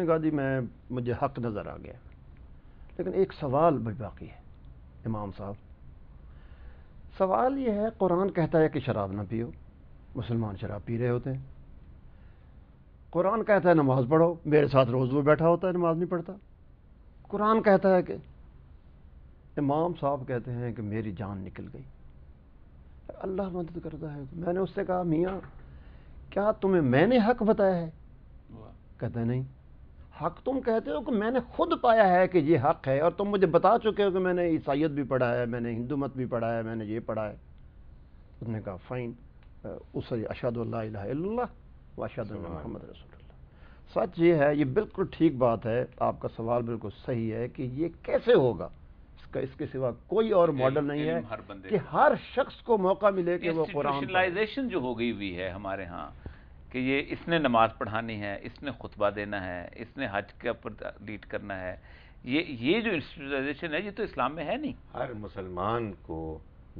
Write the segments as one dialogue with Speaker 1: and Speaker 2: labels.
Speaker 1: نے کہا جی مجھے حق نظر آ گیا، لیکن ایک سوال بھی باقی ہے امام صاحب. سوال یہ ہے، قرآن کہتا ہے کہ شراب نہ پیو، مسلمان شراب پی رہے ہوتے ہیں. قرآن کہتا ہے نماز پڑھو، میرے ساتھ روز وہ بیٹھا ہوتا ہے نماز نہیں پڑھتا. قرآن کہتا ہے کہ امام صاحب کہتے ہیں کہ میری جان نکل گئی. اللہ مدد کرتا ہے. میں نے اس سے کہا میاں کیا تمہیں میں نے حق بتایا ہے؟ کہتے ہیں نہیں. حق تم کہتے ہو کہ میں نے خود پایا ہے کہ یہ حق ہے، اور تم مجھے بتا چکے ہو کہ میں نے عیسائیت بھی پڑھا ہے، میں نے ہندو مت بھی پڑھا ہے، میں نے یہ پڑھا ہے. اس نے کہا فائن، اس سے اشہد اللہ الہ الا اللہ و اشہد ان محمد رسول اللہ. سچ یہ ہے، یہ بالکل ٹھیک بات ہے، آپ کا سوال بالکل صحیح ہے کہ یہ کیسے ہوگا. اس کے سوا کوئی اور ماڈل نہیں ہے کہ ہر شخص کو موقع ملے کہ وہ قرآن.
Speaker 2: انسٹیٹیوشنلائزیشن جو ہو گئی ہوئی ہے ہمارے ہاں کہ یہ اس نے نماز پڑھانی ہے، اس نے خطبہ دینا ہے، اس نے حج کے اوپر لیڈ کرنا ہے، یہ جو انسٹیٹیوشنلائزیشن ہے یہ تو اسلام میں ہے نہیں.
Speaker 3: ہر مسلمان کو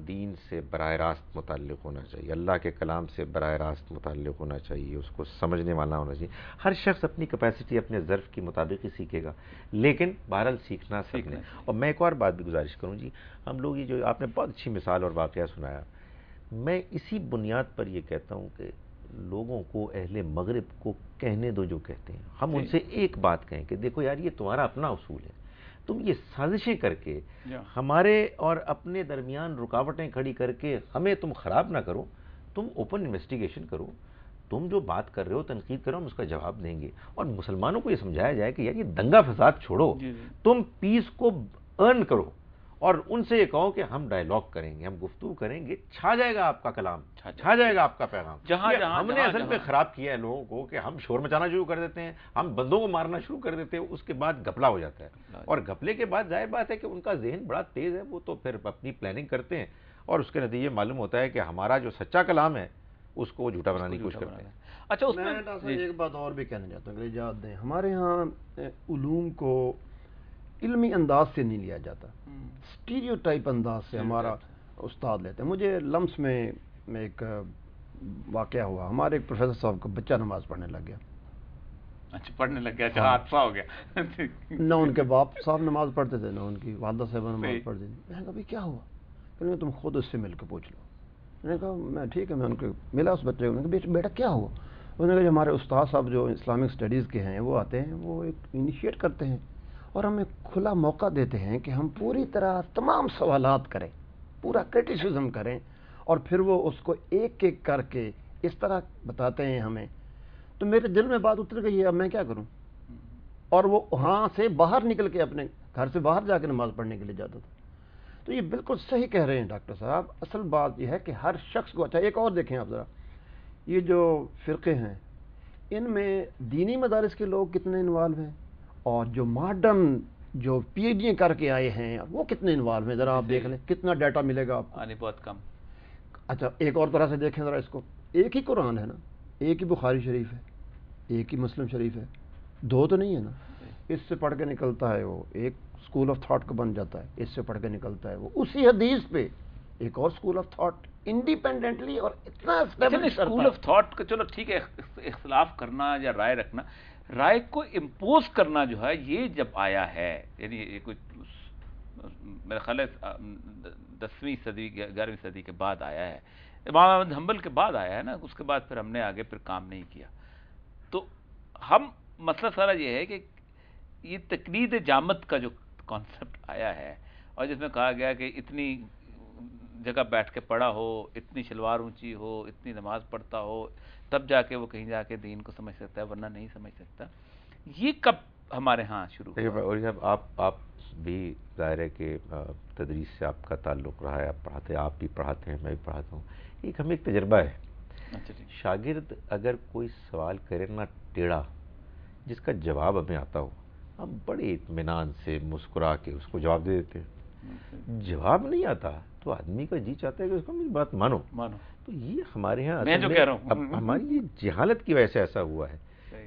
Speaker 3: دین سے براہ راست متعلق ہونا چاہیے، اللہ کے کلام سے براہ راست متعلق ہونا چاہیے، اس کو سمجھنے والا ہونا چاہیے. ہر شخص اپنی کیپیسٹی اپنے ظرف کی مطابق ہی سیکھے گا، لیکن بہرحال سیکھنا سیکھنا. اور میں ایک اور بات بھی گزارش کروں جی، ہم لوگ یہ جو آپ نے بہت اچھی مثال اور واقعہ سنایا، میں اسی بنیاد پر یہ کہتا ہوں کہ لوگوں کو، اہل مغرب کو کہنے دو جو کہتے ہیں. ہم ان سے ایک بات کہیں کہ دیکھو یار یہ تمہارا اپنا اصول ہے، تم یہ سازشیں کر کے ہمارے اور اپنے درمیان رکاوٹیں کھڑی کر کے ہمیں تم خراب نہ کرو. تم اوپن انویسٹیگیشن کرو، تم جو بات کر رہے ہو تنقید کرو، ہم اس کا جواب دیں گے. اور مسلمانوں کو یہ سمجھایا جائے کہ یار یہ دنگا فساد چھوڑو، تم پیس کو ارن کرو، اور ان سے یہ کہو کہ ہم ڈائیلاگ کریں گے، ہم گفتگو کریں گے، چھا جائے گا آپ کا کلام، چھا جائے گا آپ کا پیغام. ہم نے اصل پہ خراب کیا ہے لوگوں کو کہ ہم شور مچانا شروع کر دیتے ہیں، ہم بندوں کو مارنا شروع کر دیتے ہیں، اس کے بعد گھپلا ہو جاتا ہے. اور گھپلے کے بعد ظاہر بات ہے کہ ان کا ذہن بڑا تیز ہے، وہ تو پھر اپنی پلاننگ کرتے ہیں، اور اس کے نتیجے معلوم ہوتا ہے کہ ہمارا جو سچا کلام ہے اس کو وہ جھوٹا بنانے کی کوشش کرتے ہیں.
Speaker 2: اچھا اس
Speaker 1: میں ایک بات اور بھی کہنا چاہتا ہوں کہ یاد دیں، ہمارے ہاں علوم کو علمی انداز سے نہیں لیا جاتا، اسٹیریو ٹائپ انداز سے ہمارا استاد لیتے ہیں. مجھے لمس میں ایک واقعہ ہوا، ہمارے ایک پروفیسر صاحب کا بچہ نماز پڑھنے لگ گیا.
Speaker 2: اچھا پڑھنے لگ گیا، حادثہ ہو گیا.
Speaker 1: نہ ان کے باپ صاحب نماز پڑھتے تھے، نہ ان کی والدہ صاحبہ نماز پڑھتی تھی. میں نے کہا بھائی کیا ہوا؟ کہ تم خود اس سے مل کے پوچھ لو. میں نے کہا میں ٹھیک ہے، میں ان کو ملا اس بچے کو. میں نے کہا بیٹا کیا ہوا؟ انہوں نے کہا ہمارے استاد صاحب جو اسلامک اسٹڈیز کے ہیں وہ آتے ہیں، وہ ایک انیشیٹ کرتے ہیں اور ہمیں کھلا موقع دیتے ہیں کہ ہم پوری طرح تمام سوالات کریں، پورا کرٹیسزم کریں، اور پھر وہ اس کو ایک ایک کر کے اس طرح بتاتے ہیں ہمیں. تو میرے دل میں بات اتر گئی ہے، اب میں کیا کروں؟ اور وہ وہاں سے باہر نکل کے اپنے گھر سے باہر جا کے نماز پڑھنے کے لیے جاتا تھا. تو یہ بالکل صحیح کہہ رہے ہیں ڈاکٹر صاحب. اصل بات یہ ہے کہ ہر شخص کو، اچھا ایک اور دیکھیں آپ ذرا، یہ جو فرقے ہیں ان میں دینی مدارس کے لوگ کتنے انوالو ہیں، اور جو ماڈرن جو پی ایچ ڈی کر کے آئے ہیں وہ کتنے انوالو ہیں. ذرا آپ دیکھ لیں کتنا ڈیٹا ملے گا آپ کو.
Speaker 2: بہت کم.
Speaker 1: اچھا ایک اور طرح سے دیکھیں ذرا اس کو، ایک ہی قرآن ہے نا، ایک ہی بخاری شریف ہے، ایک ہی مسلم شریف ہے، دو تو نہیں ہے نا. اس سے پڑھ کے نکلتا ہے وہ ایک اسکول آف تھاٹ کا بن جاتا ہے، اس سے پڑھ کے نکلتا ہے وہ اسی حدیث پہ ایک اور اسکول آف تھاٹ انڈیپینڈنٹلی. اور اتنا
Speaker 2: اسکول آف تھاٹ کا چلو ٹھیک ہے، اختلاف کرنا یا رائے رکھنا، رائے کو امپوز کرنا جو ہے یہ جب آیا ہے، یعنی یہ کوئی میرا خیال ہے 10ویں صدی 11ویں صدی کے بعد آیا ہے، امام احمد حنبل کے بعد آیا ہے نا. اس کے بعد پھر ہم نے آگے پھر کام نہیں کیا. تو ہم مسئلہ سارا یہ ہے کہ یہ تقلید جامت کا جو کانسیپٹ آیا ہے، اور جس میں کہا گیا کہ اتنی جگہ بیٹھ کے پڑھا ہو، اتنی شلوار اونچی ہو، اتنی نماز پڑھتا ہو، تب جا کے وہ کہیں جا کے دین کو سمجھ سکتا ہے، ورنہ نہیں سمجھ سکتا. یہ کب ہمارے ہاں شروع ہوا؟
Speaker 3: اور جب آپ بھی ظاہر ہے کہ تدریس سے آپ کا تعلق رہا ہے، آپ پڑھاتے ہیں، آپ بھی پڑھاتے ہیں، میں بھی پڑھاتا ہوں. ایک ہمیں ایک تجربہ ہے، شاگرد اگر کوئی سوال کرے نہ ٹیڑھا جس کا جواب ہمیں آتا ہو، ہم بڑے اطمینان سے مسکرا کے اس کو جواب دے دیتے ہیں. جواب نہیں آتا تو آدمی کا جی چاہتا ہے کہ اس کو میری بات مانو. تو یہ ہمارے ہاں
Speaker 2: میں جو کہہ رہا ہوں
Speaker 3: ہماری یہ جہالت کی وجہ سے ایسا ہوا ہے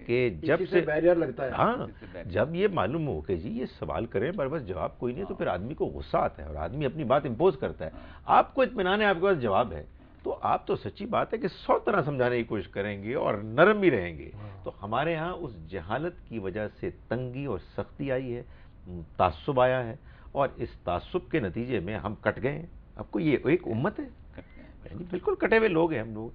Speaker 3: کہ جب سے
Speaker 1: بیریئر لگتا ہے.
Speaker 3: ہاں جب یہ معلوم ہو کہ جی یہ سوال کریں پر بس جواب کوئی نہیں، تو پھر آدمی کو غصہ آتا ہے اور آدمی اپنی بات امپوز کرتا ہے. آپ کو اطمینان ہے آپ کے پاس جواب ہے، تو آپ تو سچی بات ہے کہ 100 طرح سمجھانے کی کوشش کریں گے اور نرم بھی رہیں گے. تو ہمارے ہاں اس جہالت کی وجہ سے تنگی اور سختی آئی ہے, تعصب آیا ہے, اور اس تعصب کے نتیجے میں ہم کٹ گئے ہیں. اب کو یہ ایک امت ہے, بالکل کٹے ہوئے لوگ ہیں ہم لوگ.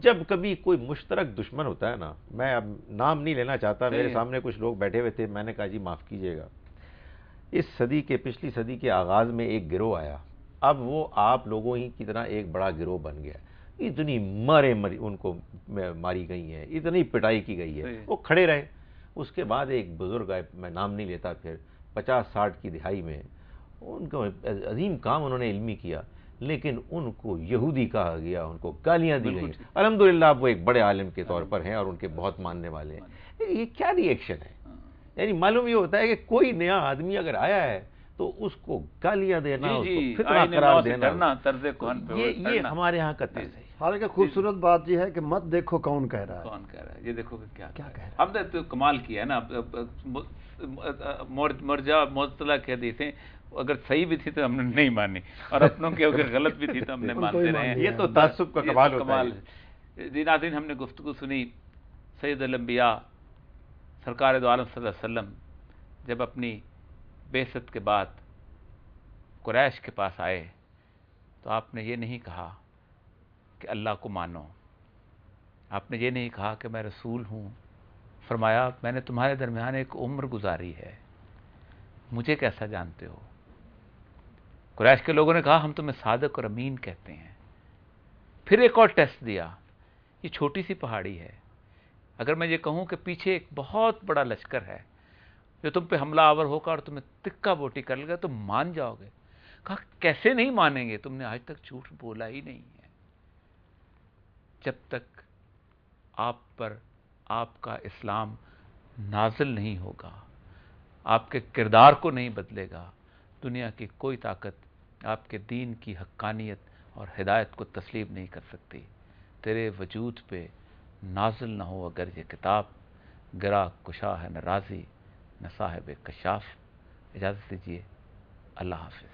Speaker 3: جب کبھی کوئی مشترک دشمن ہوتا ہے نا, میں اب نام نہیں لینا چاہتا, میرے سامنے کچھ لوگ بیٹھے ہوئے تھے, میں نے کہا جی معاف کیجئے گا, اس صدی کے پچھلی صدی کے آغاز میں ایک گروہ آیا, اب وہ آپ لوگوں ہی کی طرح ایک بڑا گروہ بن گیا. اتنی ان کو ماری گئی ہیں, اتنی پٹائی کی گئی ہے, وہ کھڑے رہے. اس کے بعد ایک بزرگ آئے, میں نام نہیں لیتا, پھر 50-60 کی دہائی میں, ان کو عظیم کام انہوں نے علمی کیا, لیکن ان کو یہودی کہا گیا, ان کو گالیاں دی گئیں. الحمدللہ اب وہ ایک بڑے عالم کے طور پر ہیں اور ان کے بہت ماننے والے ہیں. یہ کیا ری ایکشن ہے؟ یعنی معلوم یہ ہوتا ہے کہ کوئی نیا آدمی اگر آیا ہے تو اس کو گالیاں دینا, اس کو فتنہ قرار دینا, یہ ہمارے ہاں کا طرز ہے.
Speaker 1: حالانکہ خوبصورت بات یہ ہے کہ مت دیکھو کون کہہ رہا ہے,
Speaker 2: کون کہہ رہا ہے, یہ دیکھو کہ کیا
Speaker 1: کہہ رہا ہے.
Speaker 2: ہم نے تو کمال کیا ہے نا. مرجع معطلہ کے حدیثیں اگر صحیح بھی تھی تو ہم نے نہیں مانی, اور اپنوں کی اگر غلط بھی تھی تو ہم نے مانتے رہے ہیں.
Speaker 3: یہ تو تعصب کا کمال ہوتا ہے.
Speaker 2: جی ناظرین, ہم نے گفتگو سنی سید الانبیاء سرکار دو عالم صلی اللہ علیہ وسلم جب اپنی بعثت کے بعد قریش کے پاس آئے تو آپ نے یہ نہیں کہا کہ اللہ کو مانو, آپ نے یہ نہیں کہا کہ میں رسول ہوں. فرمایا میں نے تمہارے درمیان ایک عمر گزاری ہے, مجھے کیسا جانتے ہو؟ قریش کے لوگوں نے کہا ہم تمہیں صادق اور امین کہتے ہیں. پھر ایک اور ٹیسٹ دیا, یہ چھوٹی سی پہاڑی ہے, اگر میں یہ کہوں کہ پیچھے ایک بہت بڑا لشکر ہے جو تم پہ حملہ آور ہوگا اور تمہیں تکا بوٹی کر لے گا, تم مان جاؤ گے؟ کہا کیسے نہیں مانیں گے, تم نے آج تک جھوٹ بولا ہی نہیں ہے. جب تک آپ پر آپ کا اسلام نازل نہیں ہوگا, آپ کے کردار کو نہیں بدلے گا, دنیا کی کوئی طاقت آپ کے دین کی حقانیت اور ہدایت کو تسلیم نہیں کر سکتی. تیرے وجود پہ نازل نہ ہو اگر یہ کتاب, گرا کشا ہے نہ رازی نہ صاحب کشاف. اجازت دیجیے, اللہ حافظ.